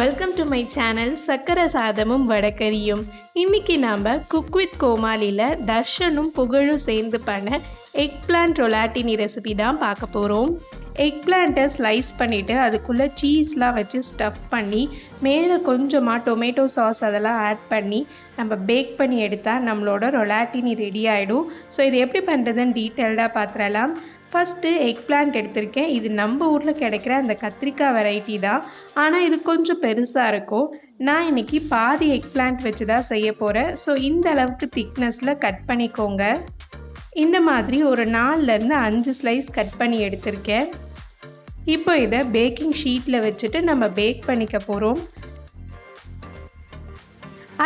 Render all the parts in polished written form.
Welcome to my channel SaKarasaathamum Vadakarium. இன்னைக்கு நாம cook with கோமாலியில் தர்ஷனும் புகழும் சேர்ந்து பண்ண எக் பிளான்ட் ரொலாட்டினி ரெசிபி தான் பார்க்க போகிறோம். எக் பிளான்ட்டை ஸ்லைஸ் பண்ணிவிட்டு அதுக்குள்ளே சீஸ்லாம் வச்சு ஸ்டஃப் பண்ணி மேலே கொஞ்சமாக டொமேட்டோ சாஸ் அதெல்லாம் ஆட் பண்ணி நம்ம பேக் பண்ணி எடுத்தால் நம்மளோட ரொலாட்டினி ரெடி ஆகிடும். ஸோ இது எப்படி பண்ணுறதுன்னு டீட்டெயில்டாக பார்த்துடலாம். ஃபஸ்ட்டு எக் பிளான்ட் எடுத்திருக்கேன். இது நம்ம ஊரில் கிடைக்கிற அந்த கத்திரிக்காய் வெரைட்டி தான், ஆனால் இது கொஞ்சம் பெருசாக இருக்கும். நான் இன்றைக்கி பாதி எக் பிளான்ட் வச்சு தான் செய்ய போகிறேன். ஸோ இந்த அளவுக்கு திக்னஸில் கட் பண்ணிக்கோங்க. இந்த மாதிரி ஒரு 4லேருந்து 5 ஸ்லைஸ் கட் பண்ணி எடுத்திருக்கேன். இப்போ இதை பேக்கிங் ஷீட்டில் வச்சுட்டு நம்ம பேக் பண்ணிக்க போகிறோம்.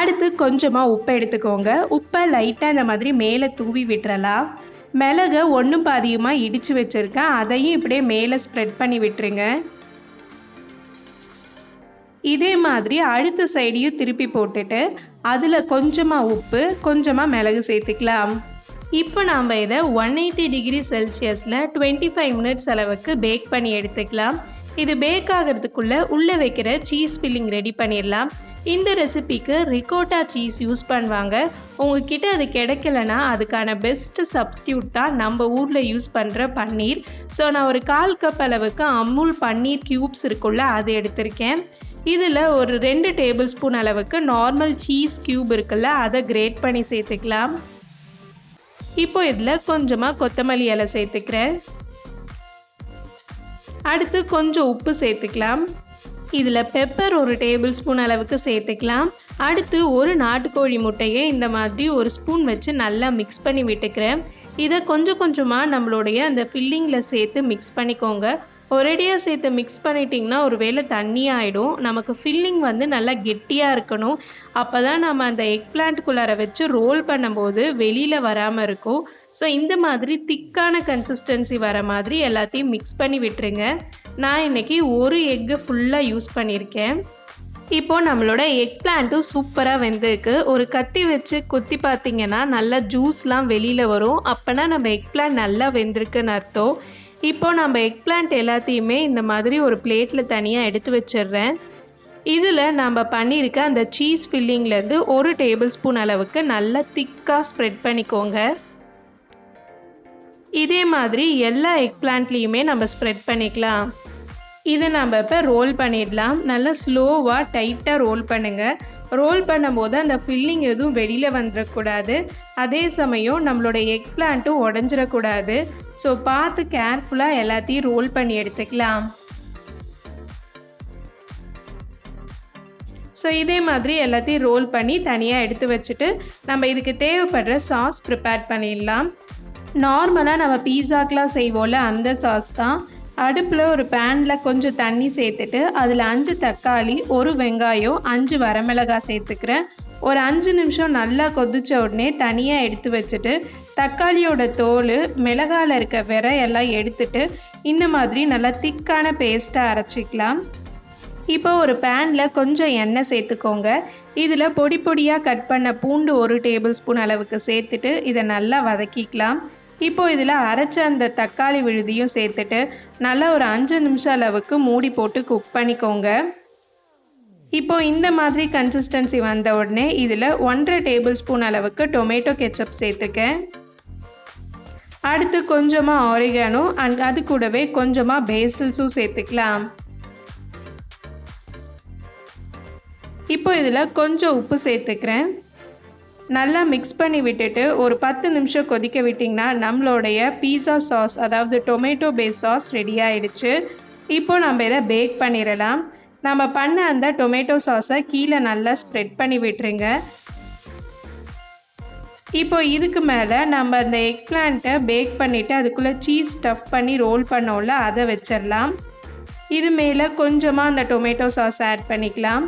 அடுத்து கொஞ்சமாக உப்பை எடுத்துக்கோங்க. உப்பை லைட்டாக இந்த மாதிரி மேலே தூவி விட்டுறலாம். மிளகை ஒன்றும் பாதியுமாக இடித்து வச்சுருக்கேன், அதையும் இப்படியே மேலே ஸ்ப்ரெட் பண்ணி விட்டுருங்க. இதே மாதிரி அடுத்த சைடையும் திருப்பி போட்டுட்டு அதில் கொஞ்சமாக உப்பு கொஞ்சமாக மிளகு சேர்த்துக்கலாம். இப்போ நாம் இதை 180 டிகிரி செல்சியஸில் 25 மினிட்ஸ் அளவுக்கு பேக் பண்ணி எடுத்துக்கலாம். இது பேக் ஆகிறதுக்குள்ளே உள்ளே வைக்கிற சீஸ் ஃபில்லிங் ரெடி பண்ணிடலாம். இந்த ரெசிபிக்கு ரிகோட்டா சீஸ் யூஸ் பண்ணுவாங்க. உங்ககிட்ட அது கிடைக்கலனா அதுக்கான பெஸ்ட்டு சப்ஸ்டியூட் தான் நம்ம ஊரில் யூஸ் பண்ணுற பன்னீர். ஸோ நான் ஒரு 1/4 கப் அளவுக்கு அமுல் பன்னீர் க்யூப்ஸ் இருக்குள்ள அது எடுத்திருக்கேன். இதில் ஒரு 2 டேபிள் ஸ்பூன் அளவுக்கு நார்மல் சீஸ் க்யூப் இருக்குல்ல, அதை கிரேட் பண்ணி சேர்த்துக்கலாம். இப்போ இதில் கொஞ்சமாக கொத்தமல்லி இலை சேர்த்துக்கிறேன். அடுத்து கொஞ்சம் உப்பு சேர்த்துக்கலாம். இதில் பெப்பர் ஒரு டேபிள் ஸ்பூன் அளவுக்கு சேர்த்துக்கலாம். அடுத்து ஒரு நாட்டுக்கோழி முட்டையை இந்த மாதிரி ஒரு ஸ்பூன் வச்சு நல்லா மிக்ஸ் பண்ணி விட்டுக்கிறேன். இதை கொஞ்சம் கொஞ்சமாக நம்மளுடைய அந்த ஃபில்லிங்கில் சேர்த்து மிக்ஸ் பண்ணிக்கோங்க. ஒரேடியாக சேர்த்து மிக்ஸ் பண்ணிட்டிங்கன்னா ஒரு வேளை தண்ணியாகிடும். நமக்கு ஃபில்லிங் நல்லா கெட்டியாக இருக்கணும். அப்போ தான் நம்ம அந்த எக் பிளான்ட்டுக்குள்ளார வச்சு ரோல் பண்ணும்போது வெளியில் வராமல் இருக்கும். ஸோ இந்த மாதிரி திக்கான கன்சிஸ்டன்சி வர மாதிரி எல்லாத்தையும் மிக்ஸ் பண்ணி விட்டுருங்க. நான் இன்றைக்கி ஒரு எக்கு ஃபுல்லாக யூஸ் பண்ணியிருக்கேன். இப்போது நம்மளோட எக் பிளான்ட்டும் சூப்பராக வெந்திருக்கு. ஒரு கத்தி வச்சு குத்தி பார்த்திங்கன்னா நல்லா ஜூஸ்லாம் வெளியில் வரும். அப்போனா நம்ம எக் பிளான்ட் நல்லா வெந்திருக்குன்னு அர்த்தம். இப்போது நம்ம எக் பிளான்ட் எல்லாத்தையுமே இந்த மாதிரி ஒரு பிளேட்டில் தனியாக எடுத்து வச்சிடுறேன். இதில் நம்ம பண்ணியிருக்க அந்த சீஸ் ஃபில்லிங்லேருந்து ஒரு டேபிள் ஸ்பூன் அளவுக்கு நல்லா திக்காக ஸ்ப்ரெட் பண்ணிக்கோங்க. இதே மாதிரி எல்லா எக் பிளான்ட்லேயுமே நம்ம ஸ்ப்ரெட் பண்ணிக்கலாம். இதை நம்ம இப்போ ரோல் பண்ணிடலாம். நல்லா ஸ்லோவாக டைட்டாக ரோல் பண்ணுங்கள். ரோல் பண்ணும்போது அந்த ஃபில்லிங் எதுவும் வெளியில் வந்துடக்கூடாது. அதே சமயம் நம்மளோட எக் பிளான்ட்டும் உடஞ்சிடக்கூடாது. ஸோ பார்த்து கேர்ஃபுல்லாக எல்லாத்தையும் ரோல் பண்ணி எடுத்துக்கலாம். ஸோ இதே மாதிரி எல்லாத்தையும் ரோல் பண்ணி தனியாக எடுத்து வச்சுட்டு நம்ம இதுக்கு தேவைப்படுற சாஸ் ப்ரிப்பேர் பண்ணிடலாம். நார்மலாக நம்ம பீஸாக்கெலாம் செய்வோம்ல, அந்த சாஸ் தான். அடுப்பில் ஒரு பேனில் கொஞ்சம் தண்ணி சேர்த்துட்டு அதில் 5 தக்காளி, 1 வெங்காயம், 5 வரமிளகாய் சேர்த்துக்கிறேன். ஒரு 5 நிமிஷம் நல்லா கொதிச்ச உடனே தனியாக எடுத்து வச்சுட்டு தக்காளியோட தோல், மிளகாயில் இருக்க விரை எல்லாம் எடுத்துட்டு இந்த மாதிரி நல்லா திக்கான பேஸ்ட்டாக அரைச்சிக்கலாம். இப்போ ஒரு பேனில் கொஞ்சம் எண்ணெய் சேர்த்துக்கோங்க. இதில் பொடி பொடியாக கட் பண்ண பூண்டு 1 டேபிள் ஸ்பூன் அளவுக்கு சேர்த்துட்டு இதை நல்லா வதக்கிக்கலாம். இப்போது இதில் அரைச்ச அந்த தக்காளி விழுதியும் சேர்த்துட்டு நல்லா ஒரு 5 நிமிஷம் அளவுக்கு மூடி போட்டு குக் பண்ணிக்கோங்க. இப்போது இந்த மாதிரி கன்சிஸ்டன்சி வந்த உடனே இதில் 1/2 டேபிள் ஸ்பூன் அளவுக்கு டொமேட்டோ கெச்சப் சேர்த்துக்கேன். அடுத்து கொஞ்சமாக ஆரிகானோ அண்ட் அது கூடவே கொஞ்சமாக பேசில்ஸும் சேர்த்துக்கலாம். இப்போ இதில் கொஞ்சம் உப்பு சேர்த்துக்கிறேன். நல்லா மிக்ஸ் பண்ணி விட்டுட்டு ஒரு 10 நிமிஷம் கொதிக்க விட்டிங்கன்னா நம்மளுடைய பீஸா சாஸ், அதாவது டொமேட்டோ பேஸ் சாஸ் ரெடி ஆகிடுச்சு. இப்போது நம்ம இதை பேக் பண்ணிடலாம். நம்ம பண்ண அந்த டொமேட்டோ சாஸை கீழே நல்லா ஸ்ப்ரெட் பண்ணி விட்டுருங்க. இப்போ இதுக்கு மேலே நம்ம அந்த எக் பிளான்ட்டை பேக் பண்ணிவிட்டு அதுக்குள்ளே சீஸ் ஸ்டஃப் பண்ணி ரோல் பண்ணோம்ல, அதை வச்சிடலாம். இது மேலே கொஞ்சமாக அந்த டொமேட்டோ சாஸ் ஆட் பண்ணிக்கலாம்.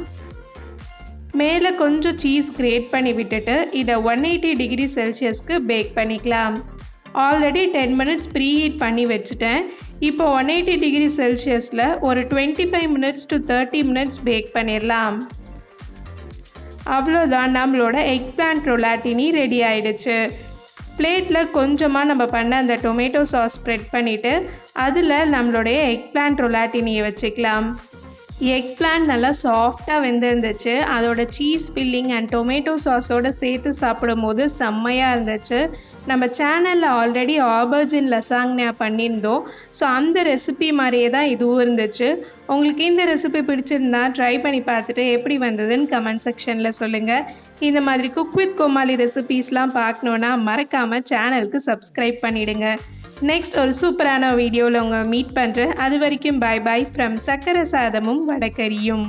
மேலே கொஞ்சம் சீஸ் கிரேட் பண்ணி விட்டுட்டு இதை 180 டிகிரி செல்சியஸ்க்கு பேக் பண்ணிக்கலாம். ஆல்ரெடி 10 மினிட்ஸ் ப்ரீ ஹீட் பண்ணி வச்சுட்டேன். இப்போ 180 டிகிரி செல்சியஸில் ஒரு 25 மினிட்ஸ் to 30 மினிட்ஸ் பேக் பண்ணிடலாம். அவ்வளோதான், நம்மளோட எக் பிளான்ட் ரொலாட்டினி ரெடி ஆகிடுச்சு. பிளேட்டில் கொஞ்சமாக நம்ம பண்ண அந்த டொமேட்டோ சாஸ் ஸ்ப்ரெட் பண்ணிவிட்டு அதில் நம்மளுடைய எக் பிளான்ட் ரொலாட்டினியை வச்சுக்கலாம். எக் பிளான்ட் நல்லா சாஃப்டாக வெந்திருந்துச்சு. அதோட சீஸ் ஃபில்லிங் அண்ட் டொமேட்டோ சாஸோடு சேர்த்து சாப்பிடும்போது செம்மையாக இருந்துச்சு. நம்ம சேனலில் ஆல்ரெடி ஆபர்ஜின் லசாங்னா பண்ணியிருந்தோம். ஸோ அந்த ரெசிபி மாதிரியே தான் இதுவும் இருந்துச்சு. உங்களுக்கு இந்த ரெசிபி பிடிச்சிருந்தா ட்ரை பண்ணி பார்த்துட்டு எப்படி வந்ததுன்னு கமெண்ட் செக்ஷனில் சொல்லுங்கள். இந்த மாதிரி குக் வித் கோமாளி ரெசிபீஸ்லாம் பார்க்கணுன்னா மறக்காமல் சேனலுக்கு சப்ஸ்கிரைப் பண்ணிவிடுங்க. நெக்ஸ்ட் ஒரு சூப்பரான வீடியோவில் உங்களை மீட் பண்ணுறேன். அது வரைக்கும் பாய் பாய் ஃப்ரம் சக்கர சாதமும் வடகரியும்.